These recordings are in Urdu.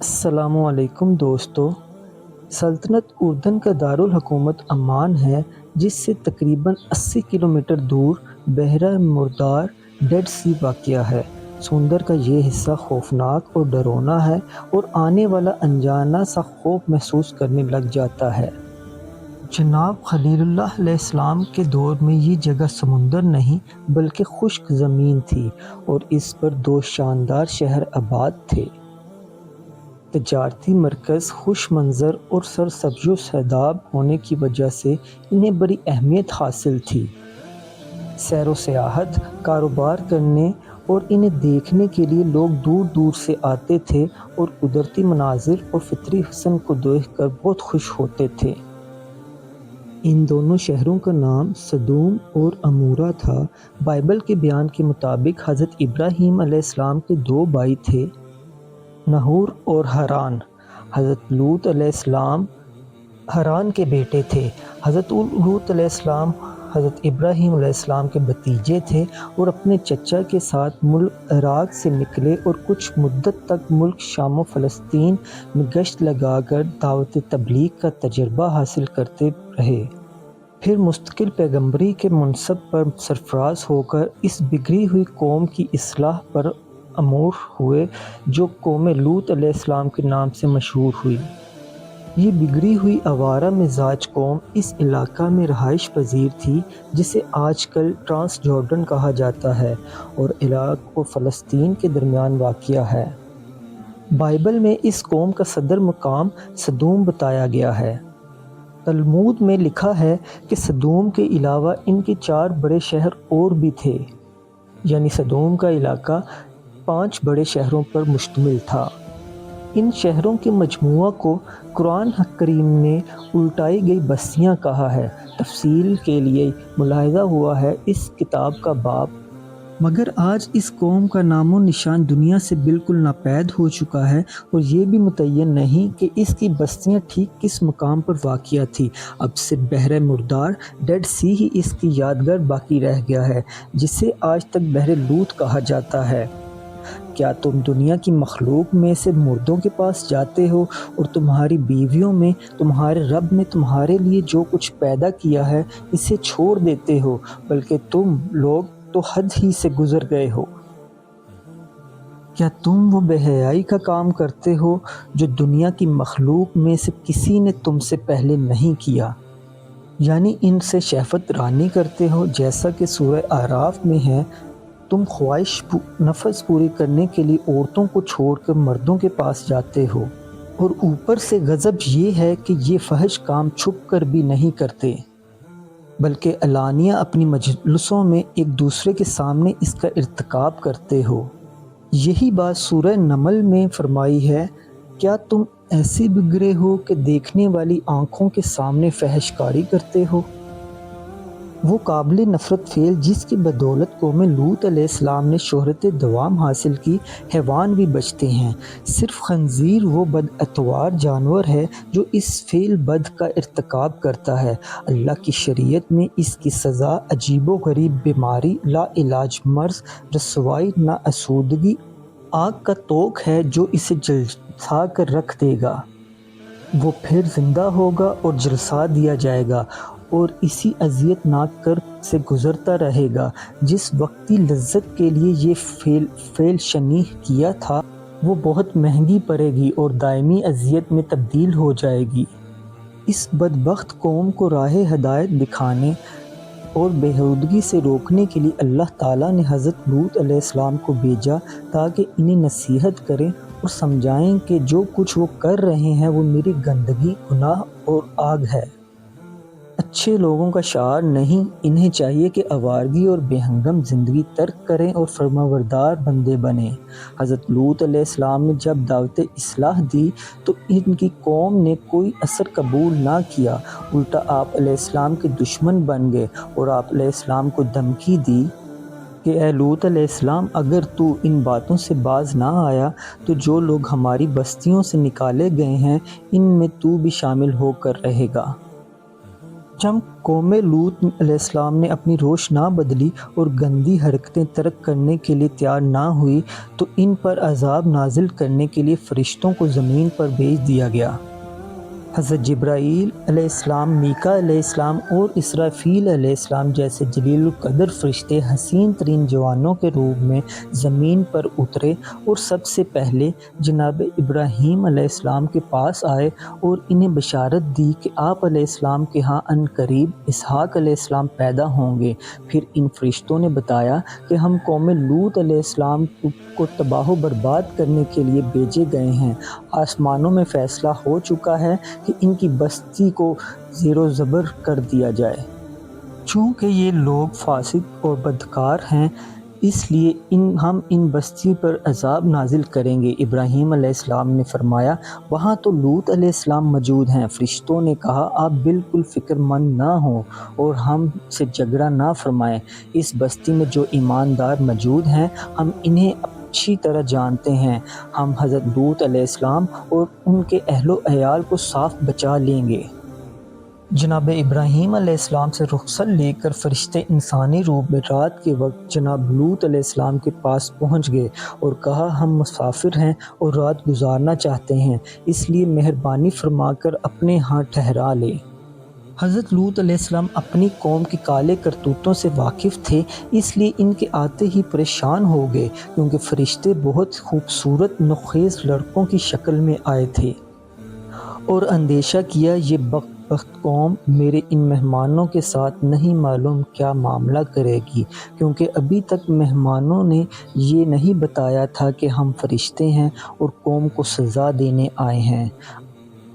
السلام علیکم دوستو۔ سلطنت اردن کا دارالحکومت عمان ہے، جس سے تقریباً 80 کلومیٹر دور بحیرہ مردار ڈیڈ سی واقع ہے۔ سمندر کا یہ حصہ خوفناک اور ڈراؤنا ہے اور آنے والا انجانہ سا خوف محسوس کرنے لگ جاتا ہے۔ جناب خلیل اللہ علیہ السلام کے دور میں یہ جگہ سمندر نہیں بلکہ خشک زمین تھی اور اس پر 2 شاندار شہر آباد تھے۔ تجارتی مرکز، خوش منظر اور سرسبز و شاداب ہونے کی وجہ سے انہیں بڑی اہمیت حاصل تھی۔ سیر و سیاحت، کاروبار کرنے اور انہیں دیکھنے کے لیے لوگ دور دور سے آتے تھے اور قدرتی مناظر اور فطری حسن کو دیکھ کر بہت خوش ہوتے تھے۔ ان دونوں شہروں کا نام سدوم اور عمورہ تھا۔ بائبل کے بیان کے مطابق حضرت ابراہیم علیہ السلام کے 2 بھائی تھے، نحور اور حران۔ حضرت لوط علیہ السلام حران کے بیٹے تھے۔ حضرت لوط علیہ السلام حضرت ابراہیم علیہ السلام کے بھتیجے تھے اور اپنے چچا کے ساتھ ملک عراق سے نکلے اور کچھ مدت تک ملک شام و فلسطین میں گشت لگا کر دعوت تبلیغ کا تجربہ حاصل کرتے رہے۔ پھر مستقل پیغمبری کے منصب پر سرفراز ہو کر اس بگڑی ہوئی قوم کی اصلاح پر امور ہوئے، جو قوم لوط علیہ السلام کے نام سے مشہور ہوئی۔ یہ بگڑی ہوئی آوارہ مزاج قوم اس علاقہ میں رہائش پذیر تھی، جسے آج کل ٹرانس جارڈن کہا جاتا ہے اور عراق و فلسطین کے درمیان واقع ہے۔ بائبل میں اس قوم کا صدر مقام سدوم بتایا گیا ہے۔ تلمود میں لکھا ہے کہ سدوم کے علاوہ ان کے 4 بڑے شہر اور بھی تھے، یعنی سدوم کا علاقہ 5 بڑے شہروں پر مشتمل تھا۔ ان شہروں کے مجموعہ کو قرآن کریم نے الٹائی گئی بستیاں کہا ہے۔ تفصیل کے لیے ملاحظہ ہوا ہے اس کتاب کا باب۔ مگر آج اس قوم کا نام و نشان دنیا سے بالکل ناپید ہو چکا ہے اور یہ بھی متعین نہیں کہ اس کی بستیاں ٹھیک کس مقام پر واقع تھی۔ اب صرف بحیرہ مردار ڈیڈ سی ہی اس کی یادگار باقی رہ گیا ہے، جسے آج تک بحر لوط کہا جاتا ہے۔ کیا تم دنیا کی مخلوق میں سے مردوں کے پاس جاتے ہو اور تمہاری بیویوں میں تمہارے رب نے تمہارے لیے جو کچھ پیدا کیا ہے اسے چھوڑ دیتے ہو، بلکہ تم لوگ تو حد ہی سے گزر گئے ہو۔ کیا تم وہ بے حیائی کا کام کرتے ہو جو دنیا کی مخلوق میں سے کسی نے تم سے پہلے نہیں کیا، یعنی ان سے شہوت رانی کرتے ہو، جیسا کہ سورہ اعراف میں ہے۔ تم خواہش نفس پوری کرنے کے لیے عورتوں کو چھوڑ کر مردوں کے پاس جاتے ہو، اور اوپر سے غضب یہ ہے کہ یہ فحش کام چھپ کر بھی نہیں کرتے، بلکہ علانیہ اپنی مجلسوں میں ایک دوسرے کے سامنے اس کا ارتکاب کرتے ہو۔ یہی بات سورہ نمل میں فرمائی ہے، کیا تم ایسے بگڑے ہو کہ دیکھنے والی آنکھوں کے سامنے فحش کاری کرتے ہو؟ وہ قابل نفرت فعل جس کی بدولت قوم لوط علیہ السلام نے شہرت دوام حاصل کی، حیوان بھی بچتے ہیں۔ صرف خنزیر وہ بداتوار جانور ہے جو اس فعل بد کا ارتکاب کرتا ہے۔ اللہ کی شریعت میں اس کی سزا عجیب و غریب بیماری، لا علاج مرض، رسوائی، ناآسودگی، آگ کا توق ہے جو اسے جلسا کر رکھ دے گا۔ وہ پھر زندہ ہوگا اور جلسا دیا جائے گا اور اسی اذیت ناک کرب سے گزرتا رہے گا۔ جس وقتی لذت کے لیے یہ فعل شنیع کیا تھا وہ بہت مہنگی پڑے گی اور دائمی اذیت میں تبدیل ہو جائے گی۔ اس بدبخت قوم کو راہ ہدایت دکھانے اور بےہودگی سے روکنے کے لیے اللہ تعالیٰ نے حضرت لوط علیہ السلام کو بھیجا تاکہ انہیں نصیحت کریں اور سمجھائیں کہ جو کچھ وہ کر رہے ہیں وہ میری گندگی، گناہ اور آگ ہے۔ اچھے لوگوں کا شعار نہیں، انہیں چاہیے کہ آوارگی اور بے ہنگم زندگی ترک کریں اور فرمانبردار بندے بنیں۔ حضرت لوط علیہ السلام نے جب دعوت اصلاح دی تو ان کی قوم نے کوئی اثر قبول نہ کیا، الٹا آپ علیہ السلام کے دشمن بن گئے اور آپ علیہ السلام کو دھمکی دی کہ اے لوط علیہ السلام، اگر تو ان باتوں سے باز نہ آیا تو جو لوگ ہماری بستیوں سے نکالے گئے ہیں ان میں تو بھی شامل ہو کر رہے گا۔ جب قوم لوط علیہ السلام نے اپنی روش نہ بدلی اور گندی حرکتیں ترک کرنے کے لیے تیار نہ ہوئی تو ان پر عذاب نازل کرنے کے لیے فرشتوں کو زمین پر بھیج دیا گیا۔ حضرت جبرائیل علیہ السلام، میکا علیہ السلام اور اسرافیل علیہ السلام جیسے جلیل القدر فرشتے حسین ترین جوانوں کے روپ میں زمین پر اترے اور سب سے پہلے جناب ابراہیم علیہ السلام کے پاس آئے اور انہیں بشارت دی کہ آپ علیہ السلام کے ہاں عنقریب اسحاق علیہ السلام پیدا ہوں گے۔ پھر ان فرشتوں نے بتایا کہ ہم قوم لوط علیہ السلام کو تباہ و برباد کرنے کے لیے بھیجے گئے ہیں۔ آسمانوں میں فیصلہ ہو چکا ہے کہ ان کی بستی کو زیر و زبر کر دیا جائے۔ چونکہ یہ لوگ فاسق اور بدکار ہیں، اس لیے ہم ان بستی پر عذاب نازل کریں گے۔ ابراہیم علیہ السلام نے فرمایا، وہاں تو لوط علیہ السلام موجود ہیں۔ فرشتوں نے کہا، آپ بالکل فکر مند نہ ہوں اور ہم سے جھگڑا نہ فرمائیں۔ اس بستی میں جو ایماندار موجود ہیں ہم انہیں اچھی طرح جانتے ہیں۔ ہم حضرت لوط علیہ السلام اور ان کے اہل و عیال کو صاف بچا لیں گے۔ جناب ابراہیم علیہ السلام سے رخصت لے کر فرشتے انسانی روپ میں رات کے وقت جناب لوط علیہ السلام کے پاس پہنچ گئے اور کہا، ہم مسافر ہیں اور رات گزارنا چاہتے ہیں، اس لیے مہربانی فرما کر اپنے ہاں ٹھہرا لیں۔ حضرت لوط علیہ السلام اپنی قوم کے کالے کرتوتوں سے واقف تھے، اس لیے ان کے آتے ہی پریشان ہو گئے، کیونکہ فرشتے بہت خوبصورت نوخیز لڑکوں کی شکل میں آئے تھے، اور اندیشہ کیا یہ بدبخت قوم میرے ان مہمانوں کے ساتھ نہیں معلوم کیا معاملہ کرے گی، کیونکہ ابھی تک مہمانوں نے یہ نہیں بتایا تھا کہ ہم فرشتے ہیں اور قوم کو سزا دینے آئے ہیں۔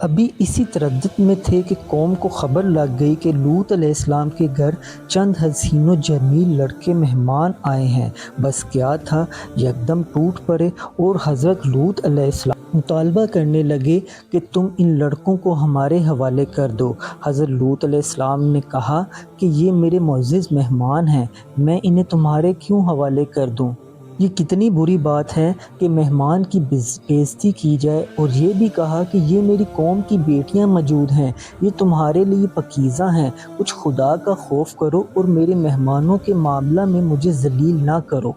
ابھی اسی تردد میں تھے کہ قوم کو خبر لگ گئی کہ لوط علیہ السلام کے گھر چند حسین و جمیل لڑکے مہمان آئے ہیں۔ بس کیا تھا، یکدم ٹوٹ پڑے اور حضرت لوط علیہ السلام مطالبہ کرنے لگے کہ تم ان لڑکوں کو ہمارے حوالے کر دو۔ حضرت لوط علیہ السلام نے کہا کہ یہ میرے معزز مہمان ہیں، میں انہیں تمہارے کیوں حوالے کر دوں؟ یہ کتنی بری بات ہے کہ مہمان کی بےعزتی کی جائے۔ اور یہ بھی کہا کہ یہ میری قوم کی بیٹیاں موجود ہیں، یہ تمہارے لیے پاکیزہ ہیں، کچھ خدا کا خوف کرو اور میرے مہمانوں کے معاملہ میں مجھے ذلیل نہ کرو۔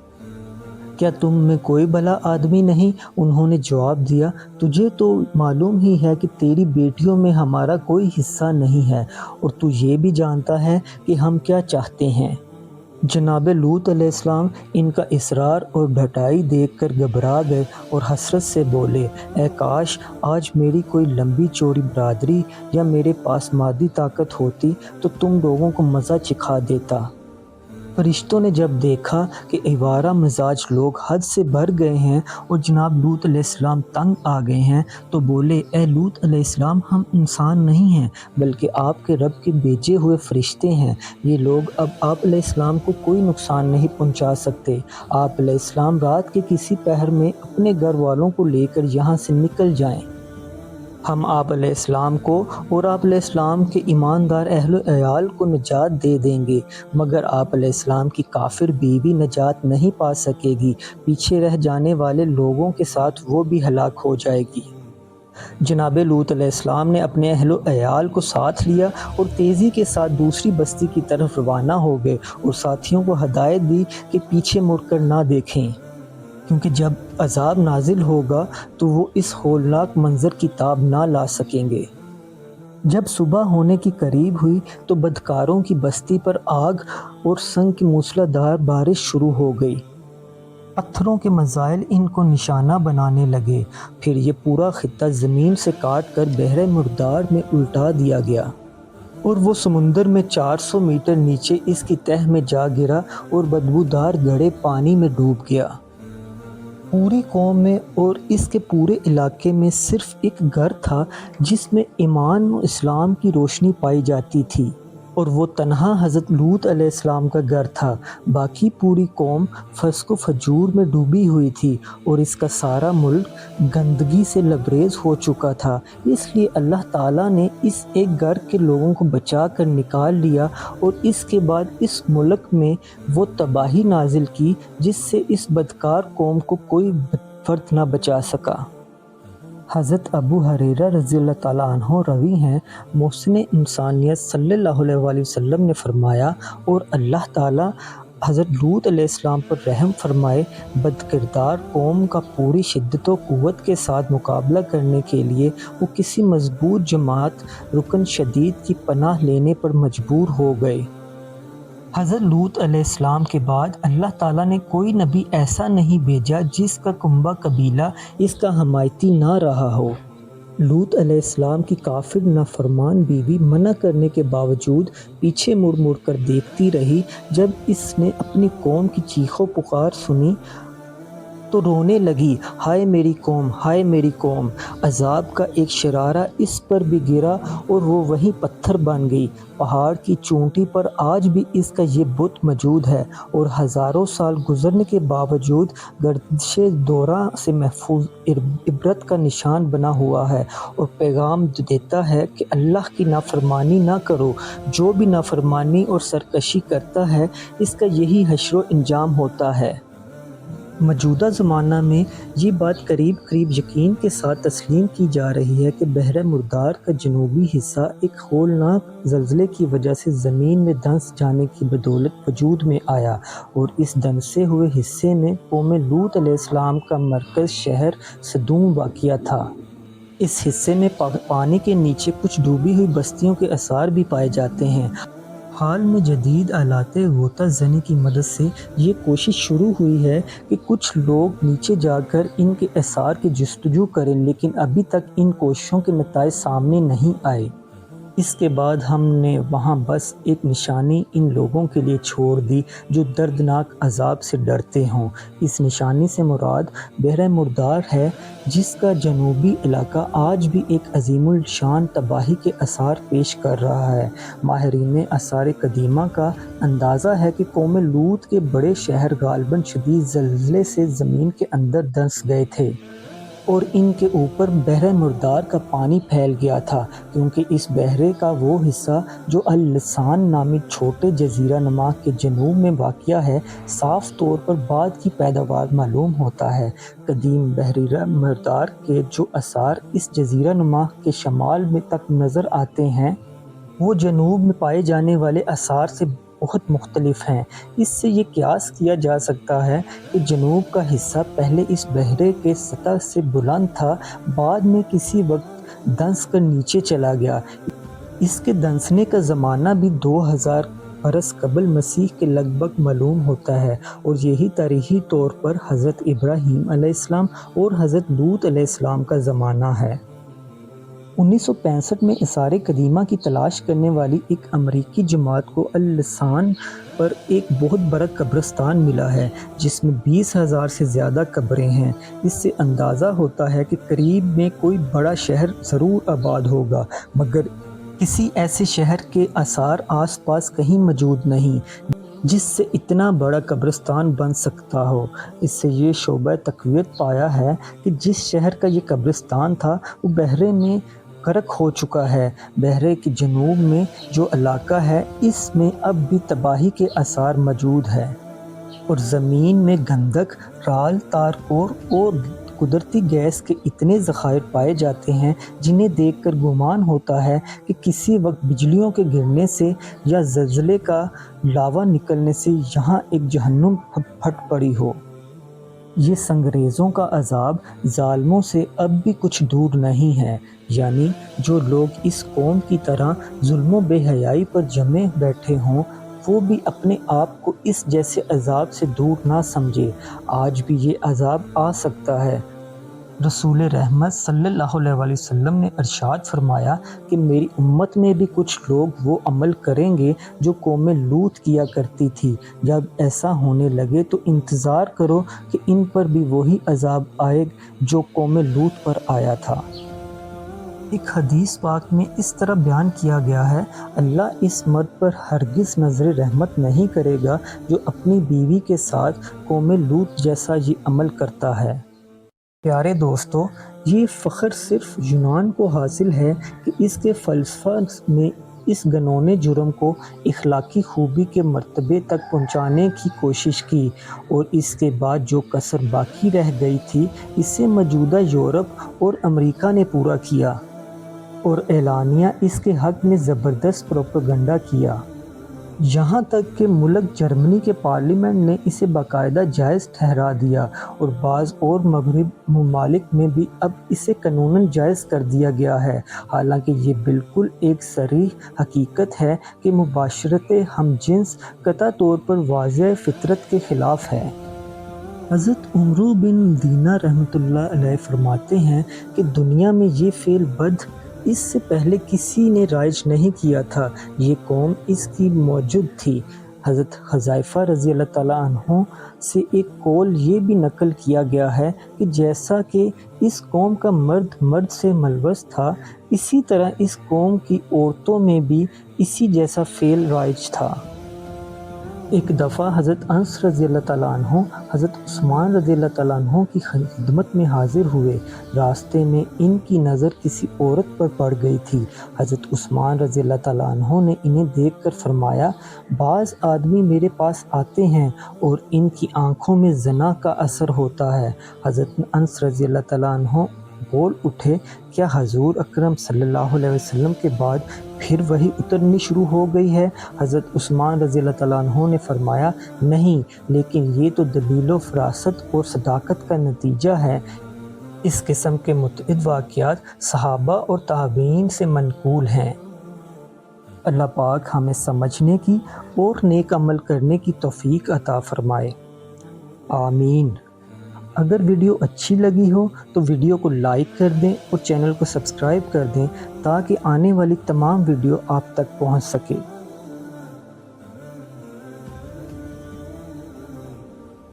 کیا تم میں کوئی بھلا آدمی نہیں؟ انہوں نے جواب دیا، تجھے تو معلوم ہی ہے کہ تیری بیٹیوں میں ہمارا کوئی حصہ نہیں ہے، اور تو یہ بھی جانتا ہے کہ ہم کیا چاہتے ہیں۔ جناب لوط علیہ السلام ان کا اصرار اور ڈھٹائی دیکھ کر گھبرا گئے اور حسرت سے بولے، اے کاش آج میری کوئی لمبی چوڑی برادری یا میرے پاس مادی طاقت ہوتی تو تم لوگوں کو مزہ چکھا دیتا۔ فرشتوں نے جب دیکھا کہ آوارہ مزاج لوگ حد سے بھر گئے ہیں اور جناب لوط علیہ السلام تنگ آ گئے ہیں تو بولے، اے لوط علیہ السلام، ہم انسان نہیں ہیں بلکہ آپ کے رب کے بھیجے ہوئے فرشتے ہیں۔ یہ لوگ اب آپ علیہ السلام کو کوئی نقصان نہیں پہنچا سکتے۔ آپ علیہ السلام رات کے کسی پہر میں اپنے گھر والوں کو لے کر یہاں سے نکل جائیں۔ ہم آپ علیہ السلام کو اور آپ علیہ السلام کے ایماندار اہل و عیال کو نجات دے دیں گے، مگر آپ علیہ السلام کی کافر بیوی نجات نہیں پا سکے گی، پیچھے رہ جانے والے لوگوں کے ساتھ وہ بھی ہلاک ہو جائے گی۔ جناب لوط علیہ السلام نے اپنے اہل و عیال کو ساتھ لیا اور تیزی کے ساتھ دوسری بستی کی طرف روانہ ہو گئے اور ساتھیوں کو ہدایت دی کہ پیچھے مڑ کر نہ دیکھیں، کیونکہ جب عذاب نازل ہوگا تو وہ اس ہولناک منظر کی تاب نہ لا سکیں گے۔ جب صبح ہونے کی قریب ہوئی تو بدکاروں کی بستی پر آگ اور سنگ کی موسلادھار بارش شروع ہو گئی۔ پتھروں کے میزائل ان کو نشانہ بنانے لگے۔ پھر یہ پورا خطہ زمین سے کاٹ کر بحر مردار میں الٹا دیا گیا، اور وہ سمندر میں 400 میٹر نیچے اس کی تہہ میں جا گرا اور بدبودار گڑھے پانی میں ڈوب گیا۔ پوری قوم میں اور اس کے پورے علاقے میں صرف ایک گھر تھا جس میں ایمان و اسلام کی روشنی پائی جاتی تھی، اور وہ تنہا حضرت لوط علیہ السلام کا گھر تھا۔ باقی پوری قوم فسق و فجور میں ڈوبی ہوئی تھی اور اس کا سارا ملک گندگی سے لبریز ہو چکا تھا۔ اس لیے اللہ تعالیٰ نے اس ایک گھر کے لوگوں کو بچا کر نکال لیا اور اس کے بعد اس ملک میں وہ تباہی نازل کی جس سے اس بدکار قوم کو کوئی فرد نہ بچا سکا۔ حضرت ابو ہریرہ رضی اللہ تعالیٰ عنہ روی ہیں، محسن انسانیت صلی اللہ علیہ وسلم نے فرمایا، اور اللہ تعالیٰ حضرت لوط علیہ السلام پر رحم فرمائے، بد کردار قوم کا پوری شدت و قوت کے ساتھ مقابلہ کرنے کے لیے وہ کسی مضبوط جماعت رکن شدید کی پناہ لینے پر مجبور ہو گئے۔ حضرت لوط علیہ السلام کے بعد اللہ تعالیٰ نے کوئی نبی ایسا نہیں بھیجا جس کا کنبہ قبیلہ اس کا حمایتی نہ رہا ہو۔ لوط علیہ السلام کی کافر نافرمان بیوی منع کرنے کے باوجود پیچھے مڑ مڑ کر دیکھتی رہی۔ جب اس نے اپنی قوم کی چیخ و پکار سنی تو رونے لگی، ہائے میری قوم، ہائے میری قوم! عذاب کا ایک شرارہ اس پر بھی گرا اور وہ وہیں پتھر بن گئی۔ پہاڑ کی چوٹی پر آج بھی اس کا یہ بت موجود ہے اور ہزاروں سال گزرنے کے باوجود گردش دورہ سے محفوظ عبرت کا نشان بنا ہوا ہے اور پیغام دیتا ہے کہ اللہ کی نافرمانی نہ کرو۔ جو بھی نافرمانی اور سرکشی کرتا ہے، اس کا یہی حشر و انجام ہوتا ہے۔ موجودہ زمانہ میں یہ بات قریب قریب یقین کے ساتھ تسلیم کی جا رہی ہے کہ بحر مردار کا جنوبی حصہ ایک ہولناک زلزلے کی وجہ سے زمین میں دھنس جانے کی بدولت وجود میں آیا، اور اس دھنسے ہوئے حصے میں قوم لوط علیہ السلام کا مرکز شہر سدوم واقع تھا۔ اس حصے میں پانی کے نیچے کچھ ڈوبی ہوئی بستیوں کے آثار بھی پائے جاتے ہیں۔ حال میں جدید آلات غوطہ زنی کی مدد سے یہ کوشش شروع ہوئی ہے کہ کچھ لوگ نیچے جا کر ان کے آثار کی جستجو کریں، لیکن ابھی تک ان کوششوں کے نتائج سامنے نہیں آئے۔ اس کے بعد ہم نے وہاں بس ایک نشانی ان لوگوں کے لیے چھوڑ دی جو دردناک عذاب سے ڈرتے ہوں۔ اس نشانی سے مراد بحر مردار ہے، جس کا جنوبی علاقہ آج بھی ایک عظیم الشان تباہی کے آثار پیش کر رہا ہے۔ ماہرین آثار قدیمہ کا اندازہ ہے کہ قوم لوط کے بڑے شہر غالباً شدید زلزلے سے زمین کے اندر دھنس گئے تھے اور ان کے اوپر بحر مردار کا پانی پھیل گیا تھا، کیونکہ اس بحرے کا وہ حصہ جو اللسان نامی چھوٹے جزیرہ نما کے جنوب میں واقع ہے، صاف طور پر بعد کی پیداوار معلوم ہوتا ہے۔ قدیم بحر مردار کے جو آثار اس جزیرہ نما کے شمال میں تک نظر آتے ہیں، وہ جنوب میں پائے جانے والے آثار سے بہت مختلف ہیں۔ اس سے یہ قیاس کیا جا سکتا ہے کہ جنوب کا حصہ پہلے اس بحرے کے سطح سے بلند تھا، بعد میں کسی وقت دھنس کر نیچے چلا گیا۔ اس کے دھنسنے کا زمانہ بھی 2000 برس قبل مسیح کے لگ بھگ معلوم ہوتا ہے، اور یہی تاریخی طور پر حضرت ابراہیم علیہ السلام اور حضرت لوط علیہ السلام کا زمانہ ہے۔ 1965 میں آثار قدیمہ کی تلاش کرنے والی ایک امریکی جماعت کو اللسان پر ایک بہت بڑا قبرستان ملا ہے، جس میں 20,000 سے زیادہ قبریں ہیں۔ اس سے اندازہ ہوتا ہے کہ قریب میں کوئی بڑا شہر ضرور آباد ہوگا، مگر کسی ایسے شہر کے آثار آس پاس کہیں موجود نہیں جس سے اتنا بڑا قبرستان بن سکتا ہو۔ اس سے یہ شعبہ تقویت پایا ہے کہ جس شہر کا یہ قبرستان تھا وہ بحرے میں غرق ہو چکا ہے۔ بحرے کے جنوب میں جو علاقہ ہے، اس میں اب بھی تباہی کے آثار موجود ہیں، اور زمین میں گندھک، رال، تارکور اور قدرتی گیس کے اتنے ذخائر پائے جاتے ہیں جنہیں دیکھ کر گمان ہوتا ہے کہ کسی وقت بجلیوں کے گرنے سے یا زلزلے کا لاوا نکلنے سے یہاں ایک جہنم پھٹ پڑی ہو۔ یہ سنگریزوں کا عذاب ظالموں سے اب بھی کچھ دور نہیں ہے، یعنی جو لوگ اس قوم کی طرح ظلم و بے حیائی پر جمے بیٹھے ہوں، وہ بھی اپنے آپ کو اس جیسے عذاب سے دور نہ سمجھے۔ آج بھی یہ عذاب آ سکتا ہے۔ رسول رحمت صلی اللہ علیہ وسلم نے ارشاد فرمایا کہ میری امت میں بھی کچھ لوگ وہ عمل کریں گے جو قوم لوط کیا کرتی تھی۔ جب ایسا ہونے لگے تو انتظار کرو کہ ان پر بھی وہی عذاب آئے جو قوم لوط پر آیا تھا۔ ایک حدیث پاک میں اس طرح بیان کیا گیا ہے، اللہ اس مرد پر ہرگز نظر رحمت نہیں کرے گا جو اپنی بیوی کے ساتھ قوم لوط جیسا یہ عمل کرتا ہے۔ پیارے دوستو، یہ فخر صرف یونان کو حاصل ہے کہ اس کے فلسفہ میں اس گنونے جرم کو اخلاقی خوبی کے مرتبے تک پہنچانے کی کوشش کی اور اس کے بعد جو کسر باقی رہ گئی تھی اسے موجودہ یورپ اور امریکہ نے پورا کیا اور اعلانیہ اس کے حق میں زبردست پروپیگنڈا کیا، یہاں تک کہ ملک جرمنی کے پارلیمنٹ نے اسے باقاعدہ جائز ٹھہرا دیا اور بعض اور مغرب ممالک میں بھی اب اسے قانوناً جائز کر دیا گیا ہے، حالانکہ یہ بالکل ایک صریح حقیقت ہے کہ مباشرت ہم جنس قطعی طور پر واضح فطرت کے خلاف ہے۔ حضرت عمر بن دینار رحمۃ اللہ علیہ فرماتے ہیں کہ دنیا میں یہ فعل بد اس سے پہلے کسی نے رائج نہیں کیا تھا، یہ قوم اس کی موجود تھی۔ حضرت حذیفہ رضی اللہ تعالیٰ عنہ سے ایک قول یہ بھی نقل کیا گیا ہے کہ جیسا کہ اس قوم کا مرد مرد سے ملوث تھا، اسی طرح اس قوم کی عورتوں میں بھی اسی جیسا فعل رائج تھا۔ ایک دفعہ حضرت انس رضی اللہ تعالیٰ عنہ حضرت عثمان رضی اللہ تعالیٰ عنہ کی خدمت میں حاضر ہوئے، راستے میں ان کی نظر کسی عورت پر پڑ گئی تھی۔ حضرت عثمان رضی اللہ تعالیٰ عنہ نے انہیں دیکھ کر فرمایا، بعض آدمی میرے پاس آتے ہیں اور ان کی آنکھوں میں زنا کا اثر ہوتا ہے۔ حضرت انس رضی اللہ تعالیٰ عنہ بول اٹھے، کیا حضور اکرم صلی اللہ علیہ وسلم کے بعد پھر وحی اترنی شروع ہو گئی ہے؟ حضرت عثمان رضی اللہ تعالیٰ عنہ نے فرمایا، نہیں، لیکن یہ تو دلیل و فراست اور صداقت کا نتیجہ ہے۔ اس قسم کے متعدد واقعات صحابہ اور تابعین سے منقول ہیں۔ اللہ پاک ہمیں سمجھنے کی اور نیک عمل کرنے کی توفیق عطا فرمائے، آمین۔ اگر ویڈیو اچھی لگی ہو تو ویڈیو کو لائک کر دیں اور چینل کو سبسکرائب کر دیں تاکہ آنے والی تمام ویڈیو آپ تک پہنچ سکے۔